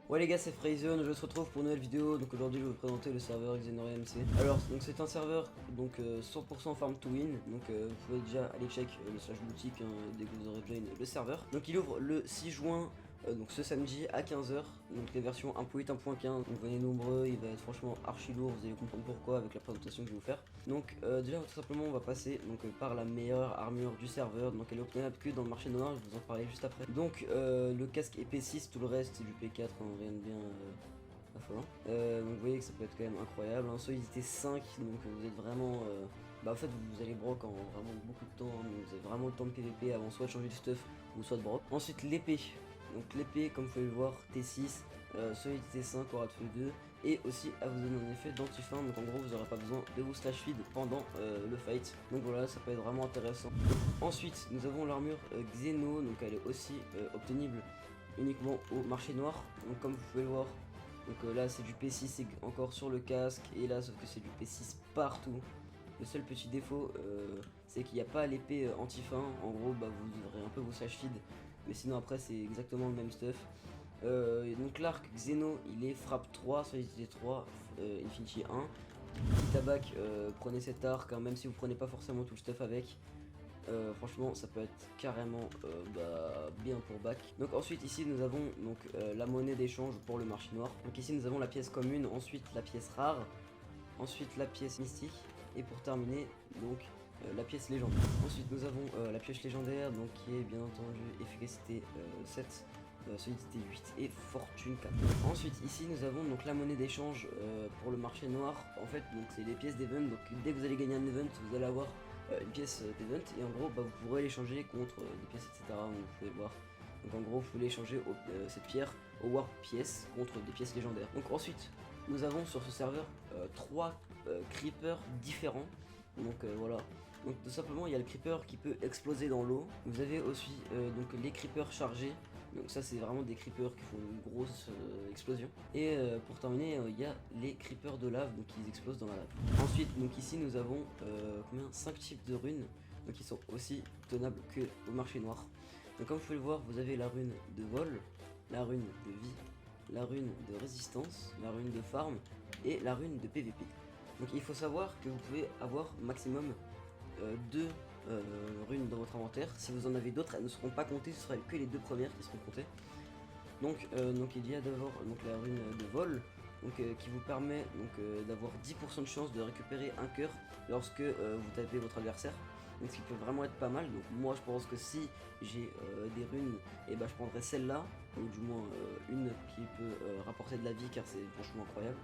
Ouais les gars, c'est Frayzone, je se retrouve pour une nouvelle vidéo. Donc aujourd'hui je vais vous présenter le serveur Xenoria MC. Alors donc c'est un serveur donc 100% farm to win. Donc vous pouvez déjà aller check le slash boutique dès que vous aurez join le serveur. Donc il ouvre le 6 juin, donc ce samedi à 15 h. Donc les versions 1.8, 1.15. Donc venez nombreux, il va être franchement archi lourd, vous allez comprendre pourquoi avec la présentation que je vais vous faire. Donc déjà tout simplement on va passer donc par la meilleure armure du serveur. Donc elle est obtenable que dans le marché noir, je vais vous en parler juste après. Donc le casque est P6, tout le reste c'est du P4, hein, rien de bien affolant. Donc vous voyez que ça peut être quand même incroyable, hein. Solidité 5, donc vous êtes vraiment bah en fait vous allez broc en vraiment beaucoup de temps, hein. Donc vous avez vraiment le temps de PVP avant soit de changer de stuff ou soit de broc. Ensuite l'épée, donc l'épée comme vous pouvez le voir T6, solidité 5, aura de feu 2 et aussi à vous donner un effet d'anti-fin. Donc en gros vous n'aurez pas besoin de vous slash feed pendant le fight, donc voilà, ça peut être vraiment intéressant. Ensuite nous avons l'armure Xeno, donc elle est aussi obtenable uniquement au marché noir. Donc comme vous pouvez le voir, donc là c'est du P6 c'est encore sur le casque, et là sauf que c'est du P6 partout. Le seul petit défaut c'est qu'il n'y a pas l'épée anti-fin. En gros bah vous devrez un peu vous slash feed, mais sinon après c'est exactement le même stuff. Donc l'arc Xeno il est frappe 3, solidité 3, infinity 1. Petit tabac, prenez cet arc, hein, même si vous prenez pas forcément tout le stuff avec. Franchement ça peut être carrément bien pour back. Donc ensuite ici nous avons donc la monnaie d'échange pour le marché noir. Donc ici nous avons la pièce commune, ensuite la pièce rare, ensuite la pièce mystique, et pour terminer donc la pièce légendaire. Ensuite nous avons la pièce légendaire, donc qui est bien entendu efficacité 7, solidité 8 et fortune 4. Ensuite ici nous avons donc la monnaie d'échange pour le marché noir. En fait donc c'est les pièces d'event, donc dès que vous allez gagner un event vous allez avoir une pièce d'event, et en gros bah, vous pourrez l'échanger contre des pièces etc, donc vous pouvez le voir. Donc en gros vous pouvez l'échanger cette pierre au warp pièce contre des pièces légendaires. Donc ensuite nous avons sur ce serveur 3 creepers différents. Donc voilà, donc tout simplement il y a le creeper qui peut exploser dans l'eau. Vous avez aussi donc les creepers chargés. Donc ça c'est vraiment des creepers qui font une grosse explosion. Et pour terminer il y a les creepers de lave, donc ils explosent dans la lave. Ensuite donc ici nous avons 5 types de runes, donc qui sont aussi tenables que au marché noir. Donc comme vous pouvez le voir, vous avez la rune de vol, la rune de vie, la rune de résistance, la rune de farm et la rune de PVP. Donc il faut savoir que vous pouvez avoir maximum 2 runes dans votre inventaire. Si vous en avez d'autres, elles ne seront pas comptées, ce sera que les 2 premières qui seront comptées. Donc il y a d'abord la rune de vol, donc qui vous permet d'avoir 10% de chance de récupérer un cœur lorsque vous tapez votre adversaire. Donc ce qui peut vraiment être pas mal. Donc moi je pense que si j'ai des runes, et bah je prendrais celle-là, ou du moins une qui peut rapporter de la vie, car c'est franchement incroyable.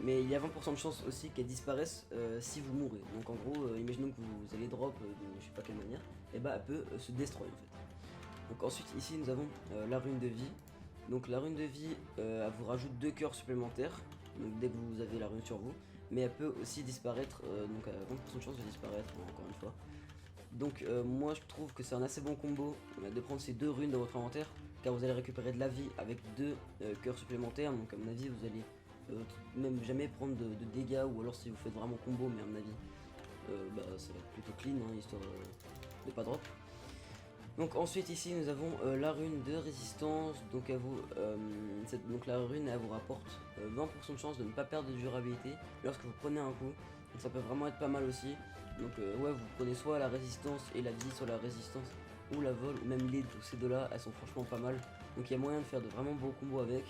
Mais il y a 20% de chance aussi qu'elle disparaisse si vous mourrez. Donc en gros, imaginons que vous allez drop de je sais pas quelle manière, et bah elle peut se destroy en fait. Donc ensuite ici nous avons la rune de vie. Donc la rune de vie elle vous rajoute 2 cœurs supplémentaires, donc dès que vous avez la rune sur vous. Mais elle peut aussi disparaître, donc à 20% de chance de disparaître encore une fois. Donc moi je trouve que c'est un assez bon combo de prendre ces 2 runes dans votre inventaire, car vous allez récupérer de la vie avec 2 cœurs supplémentaires. Donc à mon avis vous allez même jamais prendre de dégâts, ou alors si vous faites vraiment combo, mais à mon avis ça va être plutôt clean, hein, histoire de pas drop. Donc ensuite ici nous avons la rune de résistance. Donc donc la rune elle vous rapporte 20% de chance de ne pas perdre de durabilité lorsque vous prenez un coup. Donc ça peut vraiment être pas mal aussi. Donc ouais, vous prenez soit la résistance et la vie, soit la résistance ou la vol, ou même les deux, ces deux là elles sont franchement pas mal. Donc il y a moyen de faire de vraiment beaux combos avec.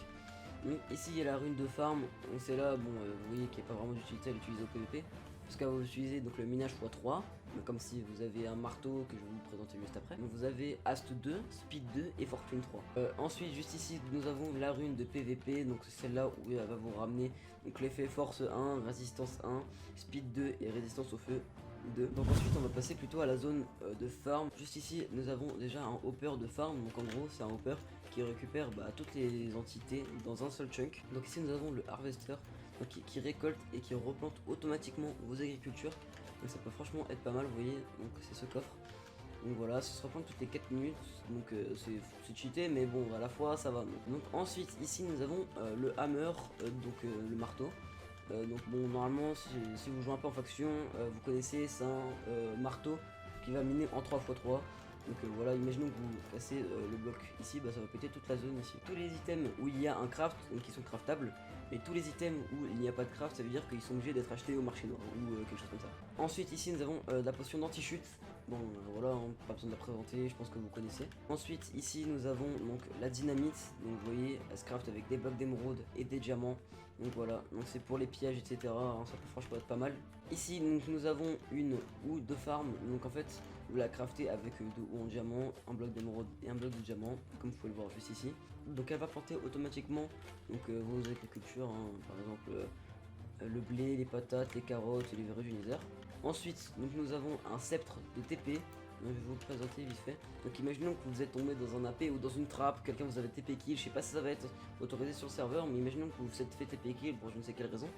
Donc ici il y a la rune de farm, donc c'est là, bon vous voyez qu'il n'y a pas vraiment d'utilité à l'utiliser au PvP, parce que vous utilisez donc le minage x3, comme si vous avez un marteau que je vais vous présenter juste après. Donc vous avez Ast 2, Speed 2 et Fortune 3. Ensuite juste ici nous avons la rune de PvP, donc c'est celle-là où elle va vous ramener donc l'effet force 1, résistance 1, speed 2 et résistance au feu 2. Donc ensuite on va passer plutôt à la zone de farm. Juste ici nous avons déjà un hopper de farm, donc en gros c'est un hopper qui récupère toutes les entités dans un seul chunk. Donc ici nous avons le harvester, donc qui récolte et qui replante automatiquement vos agricultures. Donc ça peut franchement être pas mal, vous voyez, donc c'est ce coffre. Donc voilà, ça se replante toutes les 4 minutes, donc c'est cheaté, mais bon à la fois ça va. Donc ensuite ici nous avons le hammer, le marteau. Donc bon normalement si vous jouez un peu en faction, vous connaissez, c'est un marteau qui va miner en 3x3. Donc voilà, imaginons que vous cassez le bloc ici, bah ça va péter toute la zone ici. Tous les items où il y a un craft, donc qui sont craftables, et tous les items où il n'y a pas de craft, ça veut dire qu'ils sont obligés d'être achetés au marché noir ou quelque chose comme ça. Ensuite ici nous avons la potion d'anti-chute. Bon voilà, hein, pas besoin de la présenter, je pense que vous connaissez. Ensuite ici nous avons donc la dynamite, donc vous voyez elle se craft avec des blocs d'émeraude et des diamants. Donc voilà, donc c'est pour les pillages etc, hein, ça peut franchement être pas mal. Ici donc nous avons une houe de farm, donc en fait vous la craftez avec deux houes en diamant, un bloc d'émeraude et un bloc de diamant, comme vous pouvez le voir juste ici. Donc elle va planter automatiquement donc vos agricultures, hein, par exemple le blé, les patates, les carottes et les verrues du nether. Ensuite donc nous avons un sceptre de TP. Je vais vous le présenter vite fait. Donc imaginons que vous êtes tombé dans un AP ou dans une trappe, quelqu'un vous avait TP kill, je sais pas si ça va être autorisé sur le serveur, mais imaginons que vous vous êtes fait TP kill pour je ne sais quelle raison.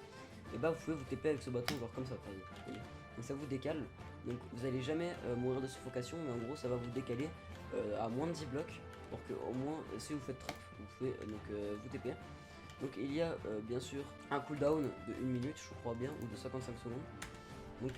Et bah vous pouvez vous TP avec ce bâton genre comme ça par exemple. Donc ça vous décale, donc vous allez jamais mourir de suffocation, mais en gros ça va vous décaler à moins de 10 blocs pour que au moins si vous faites trap vous pouvez vous TP. Donc il y a bien sûr un cooldown de 1 minute je crois bien, ou de 55 secondes. Donc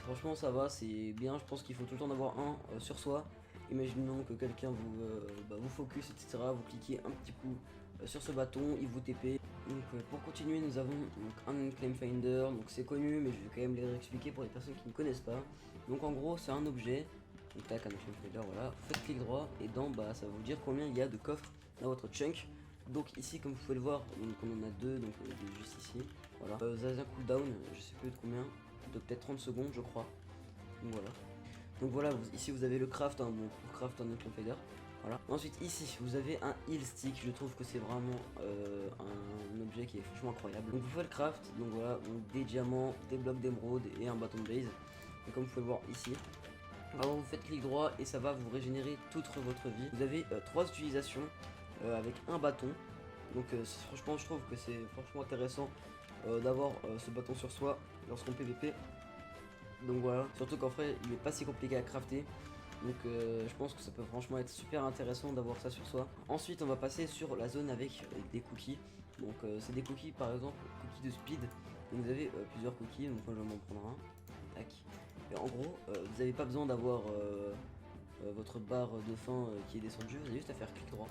franchement ça va, c'est bien, je pense qu'il faut tout le temps en avoir un sur soi. Imaginons que quelqu'un vous focus etc, vous cliquez un petit coup sur ce bâton, il vous TP. Donc pour continuer nous avons donc, un Claim Finder, donc c'est connu mais je vais quand même les réexpliquer pour les personnes qui ne connaissent pas. Donc en gros c'est un objet, donc tac un Claim Finder, voilà, vous faites clic droit et dans bah ça va vous dire combien il y a de coffres dans votre chunk. Donc ici comme vous pouvez le voir, donc on en a deux, donc on est juste ici, voilà. Vous avez un cooldown, je sais plus de combien, de peut-être 30 secondes je crois. Donc voilà, ici vous avez le craft, hein, bon, pour craft un Claim Finder. Voilà. Ensuite ici vous avez un heal stick, je trouve que c'est vraiment un objet qui est franchement incroyable. Donc vous faites le craft, donc voilà, donc des diamants, des blocs d'émeraude et un bâton de base. Et comme vous pouvez le voir ici, alors vous faites clic droit et ça va vous régénérer toute votre vie. Vous avez 3 utilisations avec un bâton. Donc franchement je trouve que c'est franchement intéressant d'avoir ce bâton sur soi lorsqu'on PVP. Donc voilà, surtout qu'en vrai il est pas si compliqué à crafter. Donc je pense que ça peut franchement être super intéressant d'avoir ça sur soi. Ensuite on va passer sur la zone avec des cookies. Donc c'est des cookies par exemple, cookies de speed. Donc vous avez plusieurs cookies, donc moi je vais m'en prendre un. Tac. Et en gros vous n'avez pas besoin d'avoir votre barre de faim qui est descendue, vous avez juste à faire clic droit.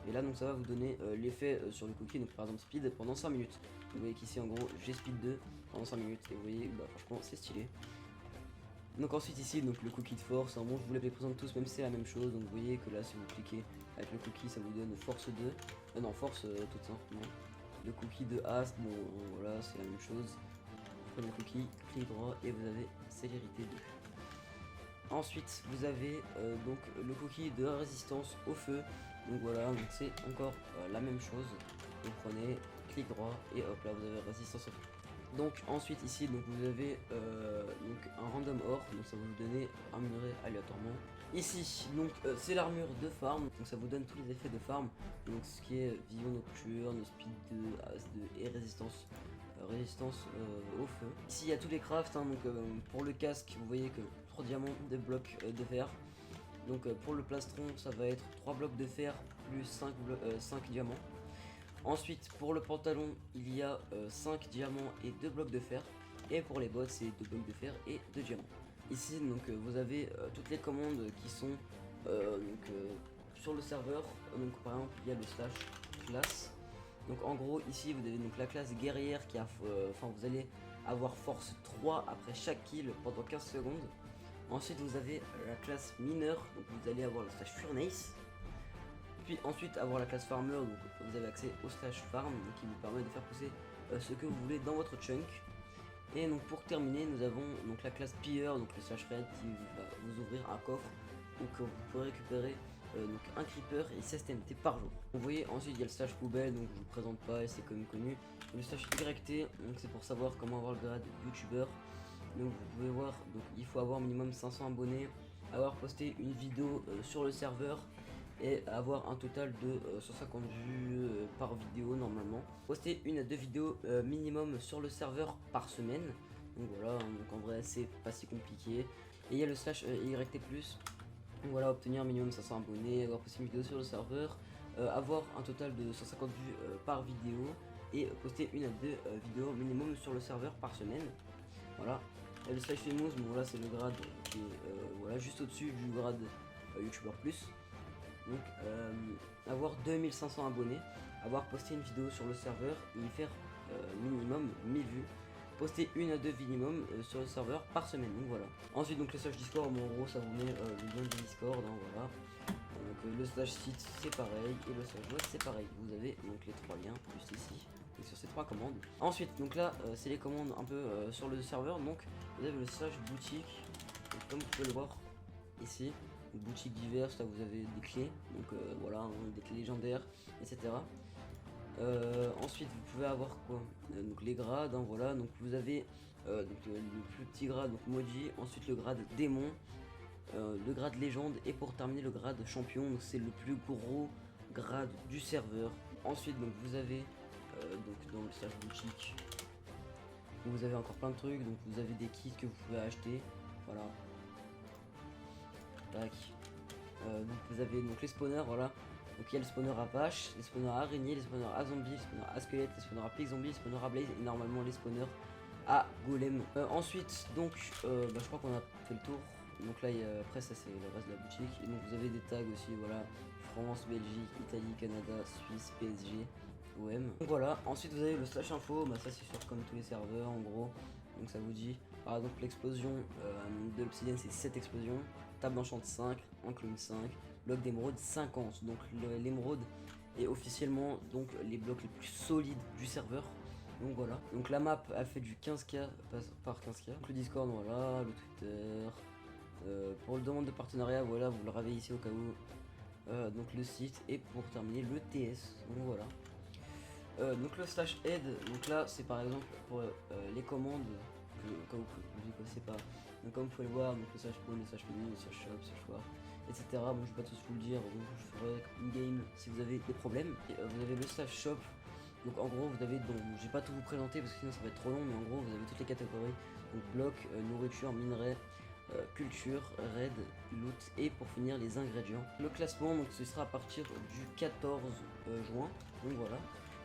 Et là donc ça va vous donner l'effet sur le cookie, donc par exemple speed pendant 5 minutes. Vous voyez qu'ici en gros j'ai speed 2 pendant 5 minutes et vous voyez bah, franchement c'est stylé. Donc ensuite ici donc le cookie de force, bon je vous les présente tous même si c'est la même chose, donc vous voyez que là si vous cliquez avec le cookie ça vous donne force 2, non force tout simplement. Le cookie de haste, bon voilà c'est la même chose, vous prenez le cookie, clic droit et vous avez célérité 2. Ensuite vous avez donc le cookie de résistance au feu, donc voilà donc c'est encore la même chose, vous prenez clic droit et hop là vous avez résistance au feu. Donc ensuite ici donc vous avez donc un random ore, donc ça va vous donner un minerai aléatoirement. Ici donc c'est l'armure de farm, donc ça vous donne tous les effets de farm, donc ce qui est vision nocturne, speed 2, as 2 et résistance au feu. Ici il y a tous les crafts, hein, donc pour le casque vous voyez que 3 diamants, 2 blocs de fer. Donc pour le plastron ça va être 3 blocs de fer plus 5 diamants. Ensuite pour le pantalon il y a 5 diamants et 2 blocs de fer. Et pour les bottes c'est 2 blocs de fer et 2 diamants. Ici donc vous avez toutes les commandes qui sont sur le serveur. Donc par exemple il y a le slash classe. Donc en gros ici vous avez donc la classe guerrière qui a vous allez avoir force 3 après chaque kill pendant 15 secondes. Ensuite vous avez la classe mineur, donc vous allez avoir le slash furnace. Puis ensuite avoir la classe farmer, donc vous avez accès au slash farm qui vous permet de faire pousser ce que vous voulez dans votre chunk. Et donc pour terminer nous avons donc la classe pilleur, donc le slash red qui va vous ouvrir un coffre où vous pourrez récupérer donc un creeper et 16 TNT par jour. Vous voyez ensuite il y a le slash poubelle, donc je vous présente pas et c'est comme connu. Le slash YT, donc c'est pour savoir comment avoir le grade youtubeur. Donc vous pouvez voir, donc il faut avoir minimum 500 abonnés, avoir posté une vidéo sur le serveur et avoir un total de 150 vues par vidéo normalement. Poster 1 à 2 vidéos minimum sur le serveur par semaine. Donc voilà, donc en vrai c'est pas si compliqué. Et il y a le slash YT+. Donc voilà, obtenir minimum 500 abonnés, avoir posté une vidéo sur le serveur, avoir un total de 150 vues par vidéo et poster 1 à 2 vidéos minimum sur le serveur par semaine. Voilà. Et le slash famous, bon là c'est le grade qui est voilà, juste au-dessus du grade youtubeur plus. Donc avoir 2500 abonnés, avoir posté une vidéo sur le serveur et y faire minimum 1000 vues, poster 1 à 2 minimum sur le serveur par semaine. Donc voilà. Ensuite donc le slash Discord, en gros ça vous met le lien du Discord, hein, voilà. Donc le slash site c'est pareil et le slash web c'est pareil. Vous avez donc les 3 liens juste ici et sur ces 3 commandes. Ensuite donc là c'est les commandes un peu sur le serveur. Donc vous avez le slash boutique, donc, comme vous pouvez le voir ici, boutique diverses, là vous avez des clés, donc voilà, hein, des clés légendaires, etc. Ensuite vous pouvez avoir quoi, donc les grades, hein, voilà, donc vous avez donc, le plus petit grade, donc Moji, ensuite le grade démon, le grade légende et pour terminer le grade champion, donc c'est le plus gros grade du serveur. Ensuite donc vous avez donc dans le slash boutique vous avez encore plein de trucs, donc vous avez des kits que vous pouvez acheter, voilà. Tac. Donc vous avez donc les spawners, voilà. Donc il y a le spawner à vache, les spawners à araignée, les spawners à zombie, les spawners à squelette, les spawners à pig zombie, les spawners à blaze et normalement les spawners à golem. Ensuite donc je crois qu'on a fait le tour. Donc là après ça c'est le reste de la boutique. Et donc vous avez des tags aussi, voilà. France, Belgique, Italie, Canada, Suisse, PSG, OM. Donc voilà, ensuite vous avez le slash info, bah ça c'est sûr comme tous les serveurs en gros. Donc ça vous dit par exemple l'explosion de l'obsidienne c'est 7 explosions, table d'enchant 5, enclume 5, bloc d'émeraude 50. Donc l'émeraude est officiellement donc les blocs les plus solides du serveur. Donc voilà, donc la map a fait du 15k par 15k. Donc le Discord, voilà, le Twitter. Pour le demande de partenariat, voilà, vous le ravez ici au cas où. Donc le site et pour terminer le TS. Donc voilà. Donc le slash aide, donc là c'est par exemple pour les commandes que comme vous ne connaissez pas. Donc comme vous pouvez le voir, donc le slash spawn, le slash menu, le slash shop, le slash war, etc. Bon je vais pas tous vous le dire, donc je ferai une game si vous avez des problèmes. Et, vous avez le slash shop. Donc en gros vous avez, donc je vais pas tout vous présenter parce que sinon ça va être trop long, mais en gros vous avez toutes les catégories. Donc bloc, nourriture, minerai, culture, raid, loot et pour finir les ingrédients. Le classement donc ce sera à partir du 14 juin. Donc voilà.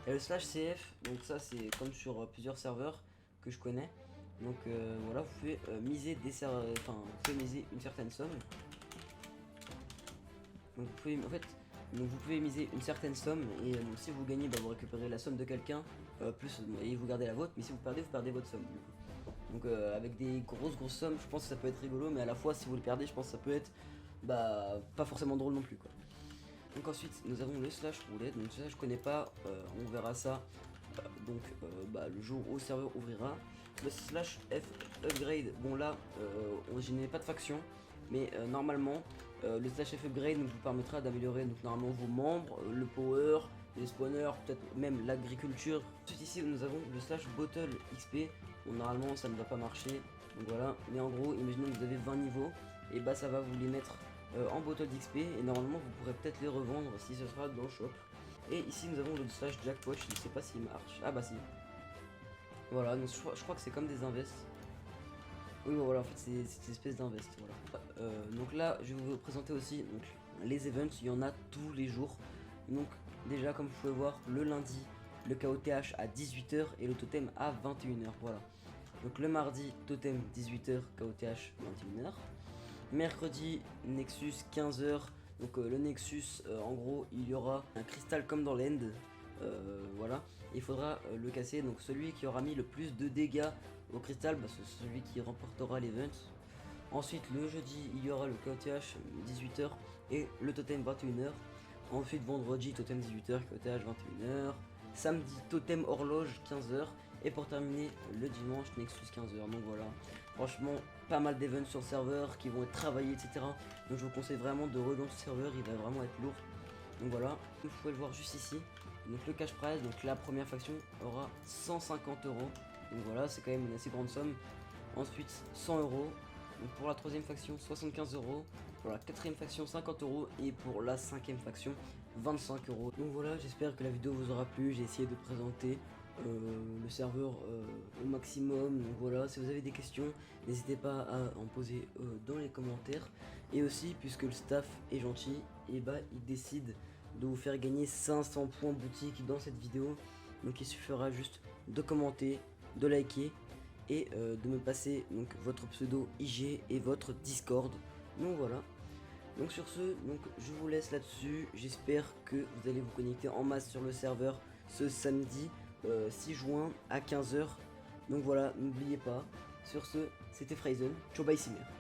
Et le slash CF, donc ça c'est comme sur plusieurs serveurs que je connais. Donc voilà, vous pouvez miser des enfin vous pouvez miser une certaine somme. Donc vous pouvez en fait donc vous pouvez miser une certaine somme et donc si vous gagnez bah, vous récupérez la somme de quelqu'un plus et vous gardez la vôtre, mais si vous perdez votre somme du coup. Donc avec des grosses sommes, je pense que ça peut être rigolo, mais à la fois si vous le perdez, je pense que ça peut être bah pas forcément drôle non plus quoi. Donc ensuite nous avons le slash roulette, donc ça je connais pas, on verra ça le jour où le serveur ouvrira. Le slash F upgrade, bon là je n'ai pas de faction, mais normalement le slash F upgrade vous permettra d'améliorer donc normalement vos membres, le power, les spawners, peut-être même l'agriculture. Ensuite ici nous avons le slash bottle XP, bon normalement ça ne va pas marcher, donc voilà, mais en gros imaginez que vous avez 20 niveaux, et bah ça va vous les mettre en bottle d'XP et normalement vous pourrez peut-être les revendre si ce sera dans le shop. Et ici nous avons le slash jackpot, je ne sais pas s'il marche. Ah bah si. Voilà, donc je crois que c'est comme des invests. Oui bah, voilà, en fait c'est une espèce d'invest. Voilà. Donc là je vais vous présenter aussi donc, les events, il y en a tous les jours. Donc déjà comme vous pouvez voir, le lundi le KOTH à 18 h et le totem à 21 h. Voilà. Donc le mardi totem 18 h, KOTH 21 h. Mercredi Nexus 15 h. Donc le Nexus en gros il y aura un cristal comme dans l'end, voilà, il faudra le casser, donc celui qui aura mis le plus de dégâts au cristal, bah, c'est celui qui remportera l'event. Ensuite le jeudi il y aura le KOTH 18 h et le totem 21 h. Ensuite vendredi totem 18 h, KOTH 21 h. Samedi totem horloge 15 h et pour terminer le dimanche Nexus 15 h. Donc voilà, franchement pas mal d'events sur le serveur qui vont être travaillés, etc. Donc je vous conseille vraiment de rejoindre ce serveur, il va vraiment être lourd. Donc voilà, vous pouvez le voir juste ici. Donc le cash prize, donc la première faction aura 150 €. Donc voilà, c'est quand même une assez grande somme. Ensuite 100 €. Donc pour la troisième faction 75 €. Pour la quatrième faction 50 € et pour la cinquième faction 25 €. Donc voilà, j'espère que la vidéo vous aura plu. J'ai essayé de présenter le serveur au maximum. Donc voilà, si vous avez des questions n'hésitez pas à en poser dans les commentaires, et aussi puisque le staff est gentil et bah il décide de vous faire gagner 500 points boutique dans cette vidéo. Donc il suffira juste de commenter, de liker et de me passer donc votre pseudo IG et votre Discord. Donc voilà, Donc sur ce, donc je vous laisse là-dessus. J'espère que vous allez vous connecter en masse sur le serveur ce samedi 6 juin à 15 h. Donc voilà, n'oubliez pas. Sur ce, c'était Phrazen. Ciao bye Simmer.